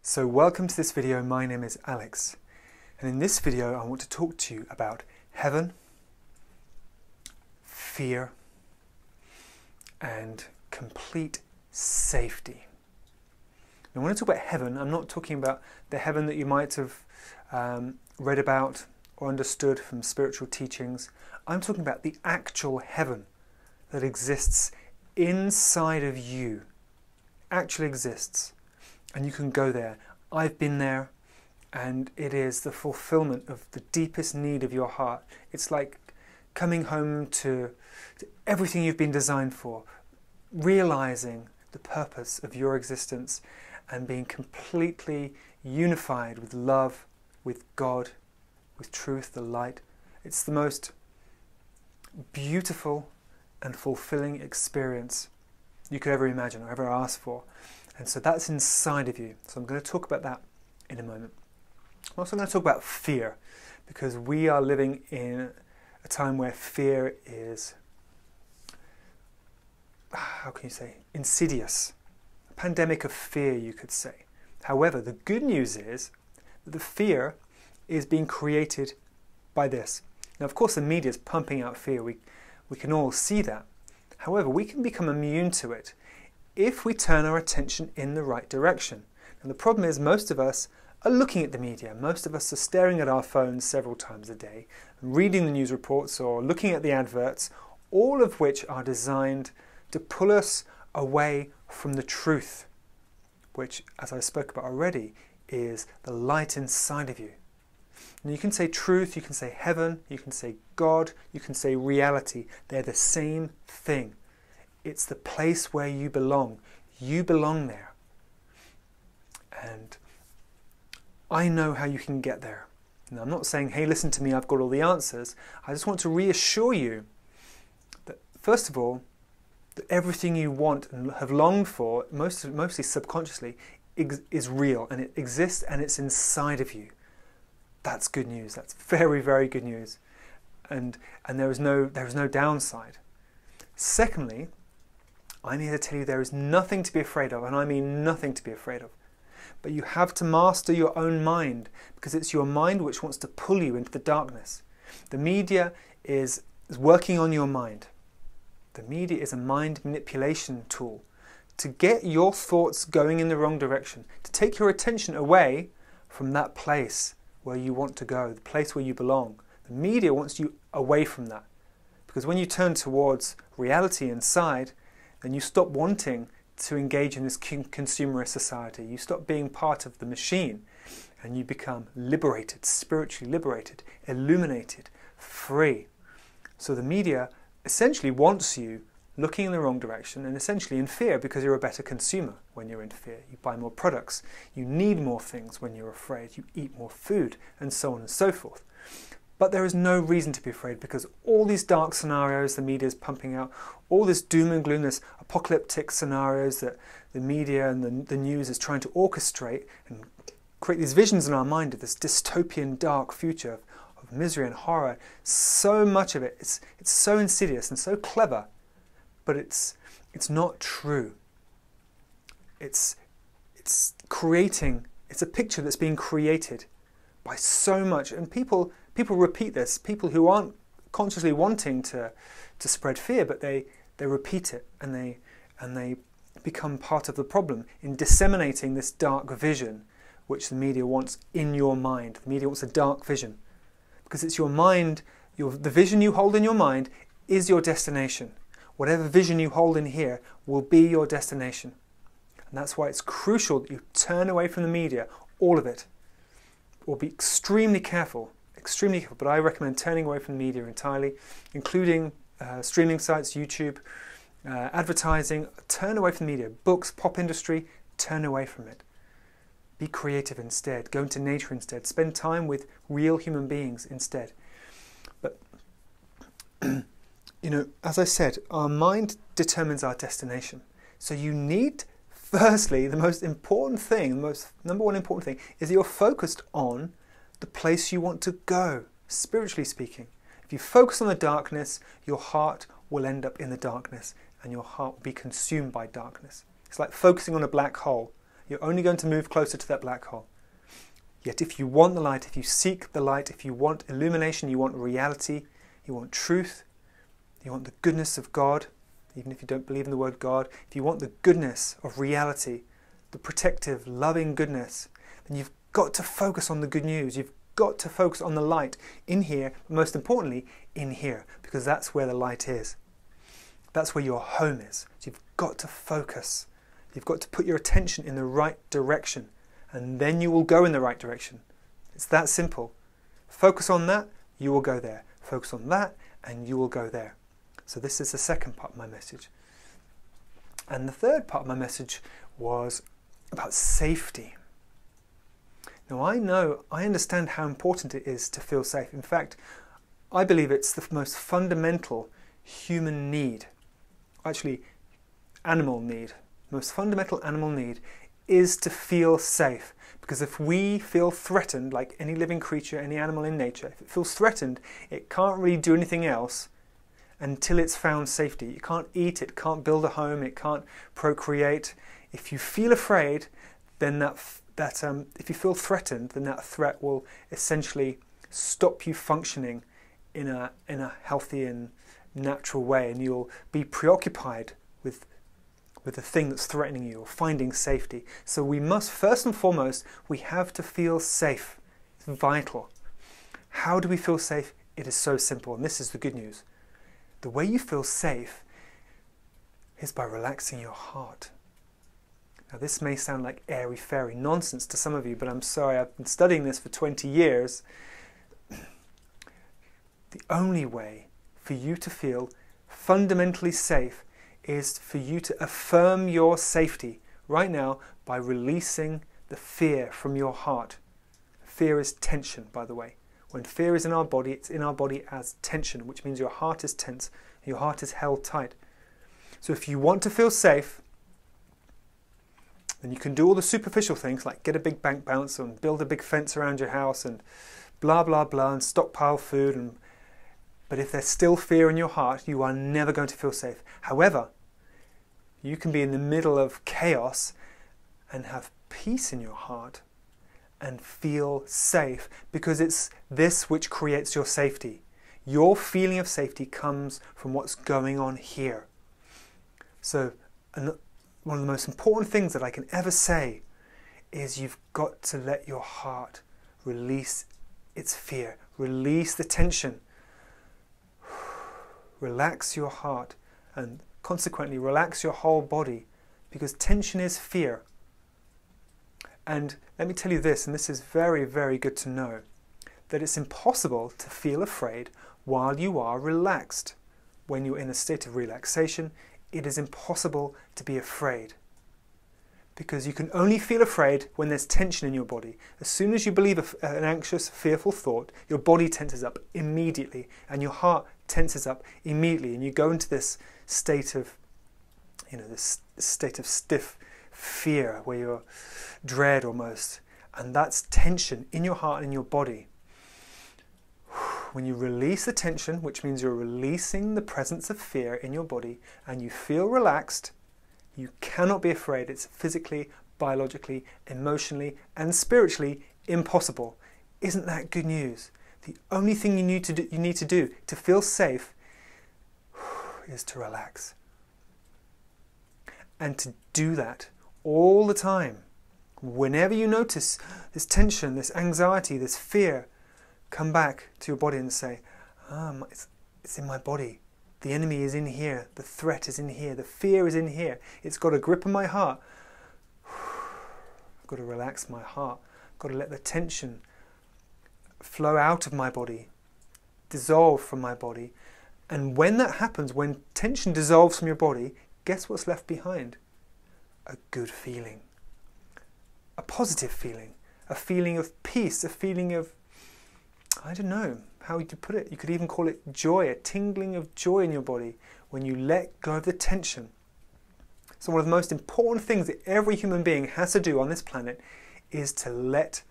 So welcome to this video. My name is Alex, and in this video I want to talk to you about heaven, fear, and complete safety. Now, when I talk about heaven, I'm not talking about the heaven that you might have read about or understood from spiritual teachings. I'm talking about the actual heaven that exists inside of you, actually exists. And you can go there. I've been there, and it is the fulfillment of the deepest need of your heart. It's like coming home to everything you've been designed for, realizing the purpose of your existence and being completely unified with love, with God, with truth, the light. It's the most beautiful and fulfilling experience you could ever imagine or ever ask for. And so that's inside of you. So I'm going to talk about that in a moment. I'm also going to talk about fear, because we are living in a time where fear is, how can you say, insidious. A pandemic of fear, you could say. However, the good news is that the fear is being created by this. Now, of course, the media is pumping out fear. We can all see that. However, we can become immune to it if we turn our attention in the right direction. And the problem is most of us are looking at the media. Most of us are staring at our phones several times a day, reading the news reports or looking at the adverts, all of which are designed to pull us away from the truth, which, as I spoke about already, is the light inside of you. And you can say truth, you can say heaven, you can say God, you can say reality. They're the same thing. It's the place where you belong. You belong there. And I know how you can get there. Now, I'm not saying, hey, listen to me, I've got all the answers. I just want to reassure you that, first of all, that everything you want and have longed for, mostly subconsciously, is real, and it exists, and it's inside of you. That's good news. That's very, very good news. And there is no downside. Secondly, I'm here to tell you there is nothing to be afraid of, and I mean nothing to be afraid of. But you have to master your own mind, because it's your mind which wants to pull you into the darkness. The media is working on your mind. The media is a mind manipulation tool to get your thoughts going in the wrong direction, to take your attention away from that place where you want to go, the place where you belong. The media wants you away from that, because when you turn towards reality inside, then you stop wanting to engage in this consumerist society. You stop being part of the machine, and you become liberated, spiritually liberated, illuminated, free. So the media essentially wants you looking in the wrong direction and essentially in fear, because you're a better consumer when you're in fear. You buy more products, you need more things when you're afraid, you eat more food, and so on and so forth. But there is no reason to be afraid, because all these dark scenarios the media is pumping out, all this doom and gloom, this apocalyptic scenarios that the media and the news is trying to orchestrate and create these visions in our mind of this dystopian dark future of misery and horror. So much of it, it's so insidious and so clever, but it's not true. It's a picture that's being created by so much, and people repeat this. People who aren't consciously wanting to spread fear, but they repeat it, and they become part of the problem in disseminating this dark vision which the media wants in your mind. The media wants a dark vision, because it's your mind, the vision you hold in your mind is your destination. Whatever vision you hold in here will be your destination. And that's why it's crucial that you turn away from the media, all of it, or be extremely careful, but I recommend turning away from the media entirely, including streaming sites, YouTube, advertising. Turn away from the media. Books, pop industry, turn away from it. Be creative instead. Go into nature instead. Spend time with real human beings instead. But, as I said, our mind determines our destination. So you need, firstly, the most important thing, number one important thing, is that you're focused on the place you want to go, spiritually speaking. If you focus on the darkness, your heart will end up in the darkness, and your heart will be consumed by darkness. It's like focusing on a black hole. you're only going to move closer to that black hole. Yet if you want the light, if you seek the light, if you want illumination, you want reality, you want truth, you want the goodness of God, even if you don't believe in the word God, if you want the goodness of reality, the protective, loving goodness, then you've got to focus on the good news. You've got to focus on the light in here, but most importantly, in here, because that's where the light is. That's where your home is. So you've got to focus. You've got to put your attention in the right direction, and then you will go in the right direction. It's that simple. Focus on that, you will go there. Focus on that, and you will go there. So this is the second part of my message. And the third part of my message was about safety. Now I understand how important it is to feel safe. In fact, I believe it's the most fundamental human need. Actually, animal need. The most fundamental animal need is to feel safe. Because if we feel threatened, like any living creature, any animal in nature, if it feels threatened, it can't really do anything else until it's found safety. You can't eat, it can't build a home, it can't procreate. If you feel afraid, then if you feel threatened, then that threat will essentially stop you functioning in a healthy and natural way, and you'll be preoccupied with the thing that's threatening you or finding safety. So we must, first and foremost, we have to feel safe. It's vital. How do we feel safe? It is so simple, and this is the good news. The way you feel safe is by relaxing your heart. Now this may sound like airy-fairy nonsense to some of you, but I'm sorry, I've been studying this for 20 years. The only way for you to feel fundamentally safe is for you to affirm your safety right now by releasing the fear from your heart. Fear is tension, by the way. When fear is in our body, it's in our body as tension, which means your heart is tense, your heart is held tight. So if you want to feel safe, then you can do all the superficial things like get a big bank balance and build a big fence around your house and blah, blah, blah, and stockpile food. But if there's still fear in your heart, you are never going to feel safe. However, you can be in the middle of chaos and have peace in your heart and feel safe, because it's this which creates your safety. Your feeling of safety comes from what's going on here. So one of the most important things that I can ever say is you've got to let your heart release its fear, release the tension. Relax your heart and consequently relax your whole body, because tension is fear. And let me tell you this, and this is very, very good to know, that it's impossible to feel afraid while you are relaxed. When you're in a state of relaxation, it is impossible to be afraid, because you can only feel afraid when there's tension in your body. As soon as you believe an anxious, fearful thought, your body tenses up immediately and your heart tenses up immediately, and you go into this state of, this state of stiff fear, where you're dread almost, and that's tension in your heart and in your body. When you release the tension, which means you're releasing the presence of fear in your body, and you feel relaxed, you cannot be afraid. It's physically, biologically, emotionally, and spiritually impossible. Isn't that good news? The only thing you need to do to feel safe is to relax. And to do that all the time. Whenever you notice this tension, this anxiety, this fear, come back to your body and say, it's in my body. The enemy is in here. The threat is in here. The fear is in here. It's got a grip on my heart. I've got to relax my heart. I've got to let the tension flow out of my body, dissolve from my body. And when that happens, when tension dissolves from your body, guess what's left behind? A good feeling. A positive feeling. A feeling of peace. A feeling of, I don't know how you could put it. You could even call it joy, a tingling of joy in your body when you let go of the tension. So one of the most important things that every human being has to do on this planet is to let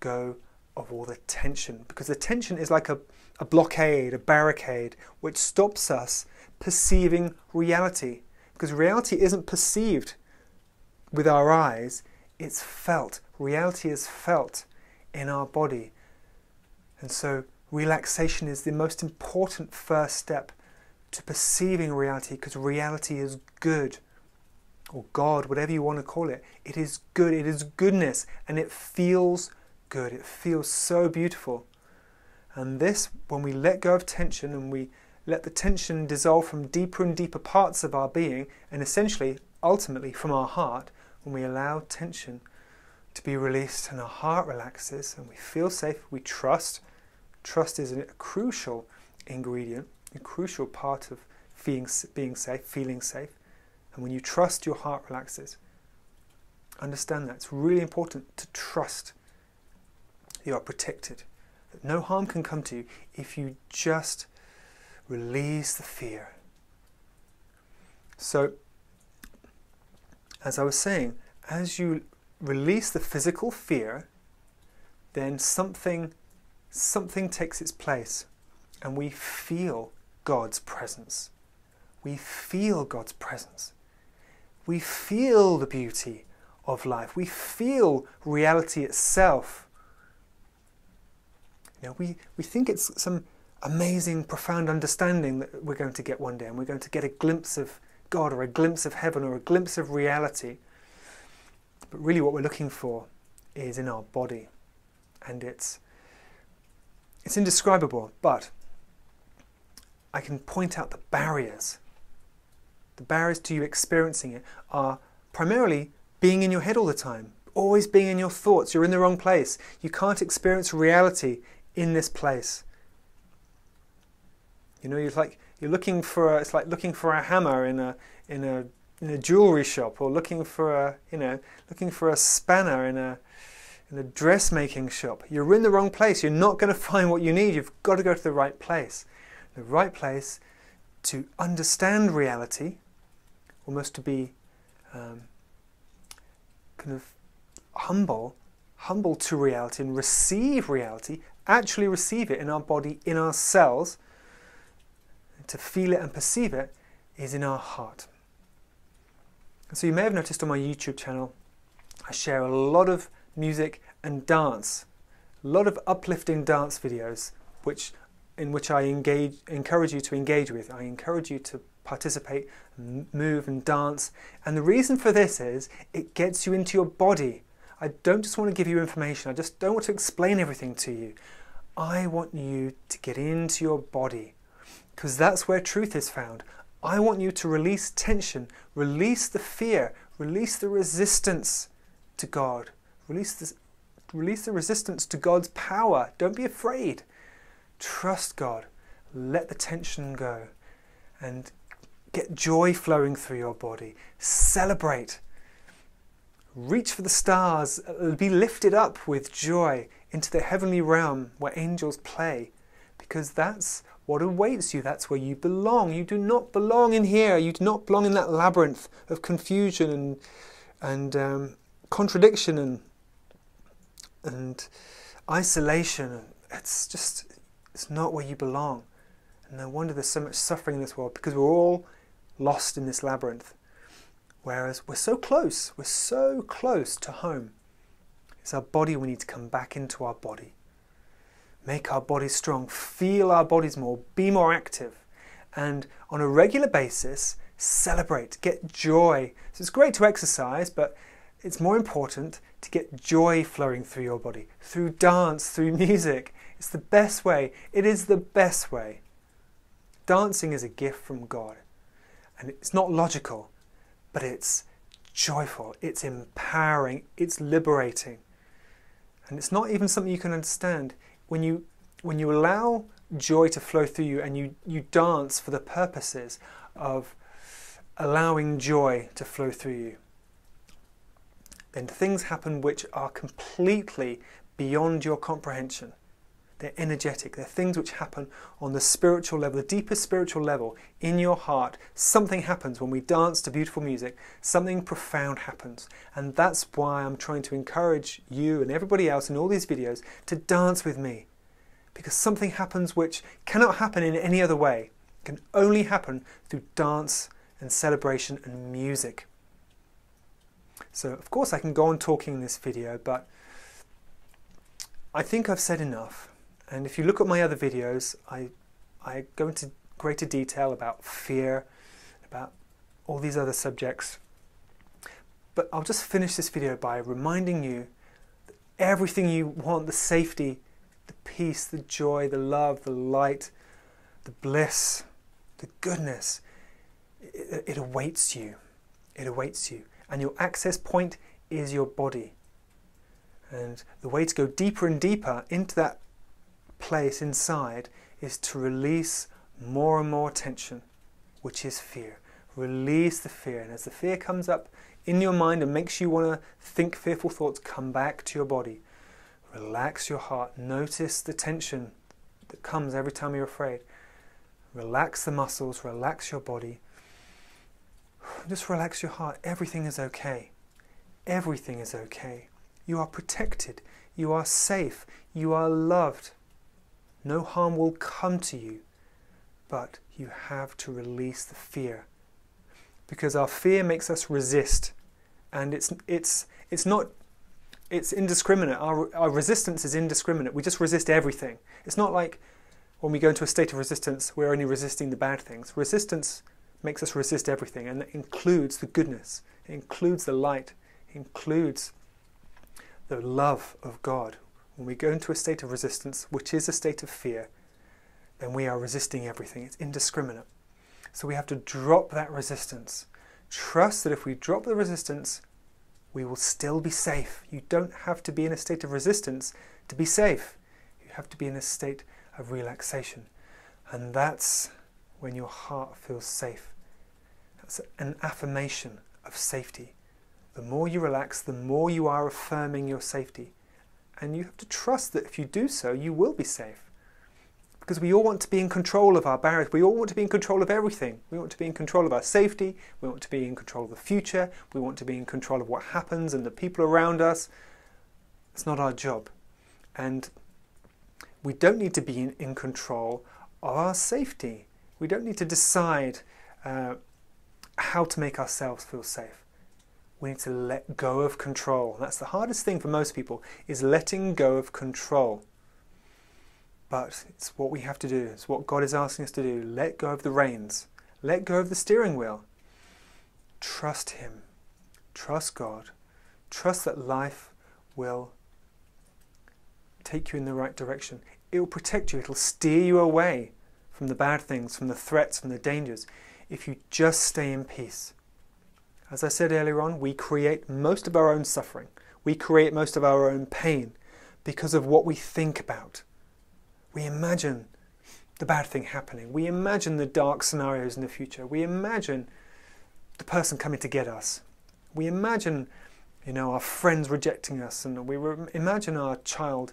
go of all the tension, because the tension is like a blockade, a barricade, which stops us perceiving reality. Because reality isn't perceived with our eyes, it's felt. Reality is felt in our body. And so relaxation is the most important first step to perceiving reality, because reality is good, or God, whatever you want to call it. It is good, it is goodness, and it feels good. It feels so beautiful. And this, when we let go of tension and we let the tension dissolve from deeper and deeper parts of our being, and essentially, ultimately from our heart, when we allow tension to be released and our heart relaxes and we feel safe, we trust. Trust is a crucial ingredient, a crucial part of being safe, feeling safe. And when you trust, your heart relaxes. Understand that. It's really important to trust you are protected, that no harm can come to you if you just release the fear. So, as I was saying, as you release the physical fear, then something takes its place, and we feel God's presence. We feel God's presence. We feel the beauty of life. We feel reality itself. You know, we think it's some amazing, profound understanding that we're going to get one day, and we're going to get a glimpse of God, or a glimpse of heaven, or a glimpse of reality. But really what we're looking for is in our body. And it's indescribable, but I can point out the barriers. The barriers to you experiencing it are primarily being in your head all the time, always being in your thoughts. You're in the wrong place. You can't experience reality in this place. You know, it's like looking for a hammer in a jewelry shop, or looking for a spanner in a dressmaking shop. You're in the wrong place. You're not going to find what you need. You've got to go to the right place. The right place to understand reality, almost to be kind of humble to reality and receive reality, actually receive it in our body, in our cells, to feel it and perceive it, is in our heart. And so you may have noticed on my YouTube channel, I share a lot of music and dance, a lot of uplifting dance videos, in which I encourage you to engage with. I encourage you to participate, move and dance. And the reason for this is it gets you into your body. I don't just want to give you information. I just don't want to explain everything to you. I want you to get into your body, because that's where truth is found. I want you to release tension, release the fear, release the resistance to God. Release the resistance to God's power. Don't be afraid. Trust God. Let the tension go. And get joy flowing through your body. Celebrate. Reach for the stars. Be lifted up with joy into the heavenly realm where angels play. Because that's what awaits you. That's where you belong. You do not belong in here. You do not belong in that labyrinth of confusion and contradiction and isolation. It's not where you belong. And no wonder there's so much suffering in this world, because we're all lost in this labyrinth. Whereas we're so close to home. It's our body. We need to come back into our body. Make our bodies strong, feel our bodies more, be more active, and on a regular basis, celebrate, get joy. So it's great to exercise, but it's more important to get joy flowing through your body, through dance, through music. It's the best way. It is the best way. Dancing is a gift from God, and it's not logical, but it's joyful, it's empowering, it's liberating. And it's not even something you can understand. When you allow joy to flow through you, and you dance for the purposes of allowing joy to flow through you, then things happen which are completely beyond your comprehension. They're energetic. They're things which happen on the spiritual level, the deepest spiritual level in your heart. Something happens when we dance to beautiful music. Something profound happens. And that's why I'm trying to encourage you and everybody else in all these videos to dance with me. Because something happens which cannot happen in any other way. It can only happen through dance and celebration and music. So of course I can go on talking in this video, but I think I've said enough. And if you look at my other videos, I go into greater detail about fear, about all these other subjects. But I'll just finish this video by reminding you that everything you want, the safety, the peace, the joy, the love, the light, the bliss, the goodness, it awaits you. It awaits you. And your access point is your body. And the way to go deeper and deeper into that place inside is to release more and more tension, which is fear. Release the fear. And as the fear comes up in your mind and makes you want to think fearful thoughts, come back to your body. Relax your heart. Notice the tension that comes every time you're afraid. Relax the muscles. Relax your body. Just relax your heart. Everything is okay. Everything is okay. You are protected. You are safe. You are loved. No harm will come to you. But you have to release the fear. Because our fear makes us resist. And it's indiscriminate. Our resistance is indiscriminate. We just resist everything. It's not like when we go into a state of resistance, we're only resisting the bad things. Resistance makes us resist everything, and that includes the goodness. It includes the light. It includes the love of God. When we go into a state of resistance, which is a state of fear, then we are resisting everything. It's indiscriminate. So we have to drop that resistance. Trust that if we drop the resistance, we will still be safe. You don't have to be in a state of resistance to be safe. You have to be in a state of relaxation. And that's when your heart feels safe. That's an affirmation of safety. The more you relax, the more you are affirming your safety. And you have to trust that if you do so, you will be safe. Because we all want to be in control of our barriers. We all want to be in control of everything. We want to be in control of our safety. We want to be in control of the future. We want to be in control of what happens and the people around us. It's not our job. And we don't need to be in control of our safety. We don't need to decide how to make ourselves feel safe. We need to let go of control. That's the hardest thing for most people, is letting go of control. But it's what we have to do. It's what God is asking us to do. Let go of the reins. Let go of the steering wheel. Trust Him. Trust God. Trust that life will take you in the right direction. It will protect you. It will steer you away from the bad things, from the threats, from the dangers, if you just stay in peace. As I said earlier on, we create most of our own suffering. We create most of our own pain because of what we think about. We imagine the bad thing happening. We imagine the dark scenarios in the future. We imagine the person coming to get us. We imagine, our friends rejecting us, and we imagine our child,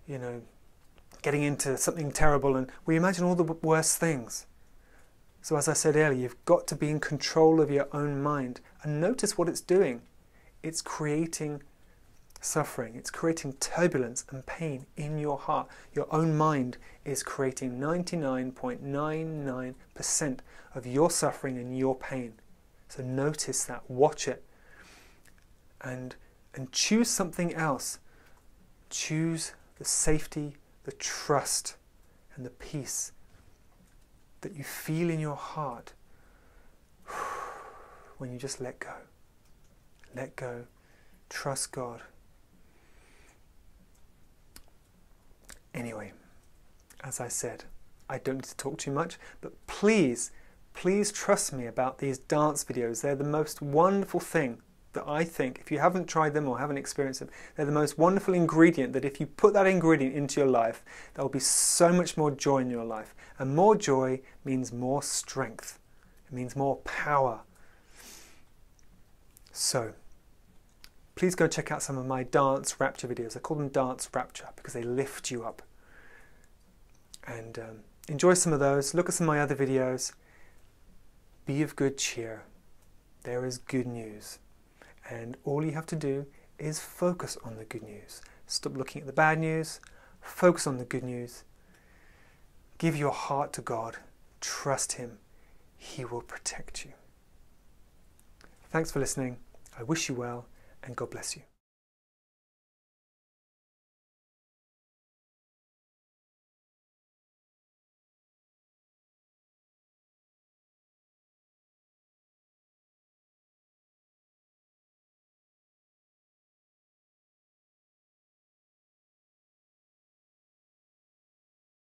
getting into something terrible, and we imagine all the worst things. So as I said earlier, you've got to be in control of your own mind and notice what it's doing. It's creating suffering. It's creating turbulence and pain in your heart. Your own mind is creating 99.99% of your suffering and your pain. So notice that, watch it, and choose something else. Choose the safety, the trust, and the peace that you feel in your heart when you just let go. Let go. Trust God. Anyway, as I said, I don't need to talk too much, but please trust me about these dance videos. They're the most wonderful thing that I think, if you haven't tried them or haven't experienced them, they're the most wonderful ingredient that if you put that ingredient into your life, there will be so much more joy in your life. And more joy means more strength. It means more power. So, please go check out some of my dance rapture videos. I call them dance rapture because they lift you up. And enjoy some of those. Look at some of my other videos. Be of good cheer. There is good news. And all you have to do is focus on the good news. Stop looking at the bad news. Focus on the good news. Give your heart to God. Trust Him. He will protect you. Thanks for listening. I wish you well, and God bless you.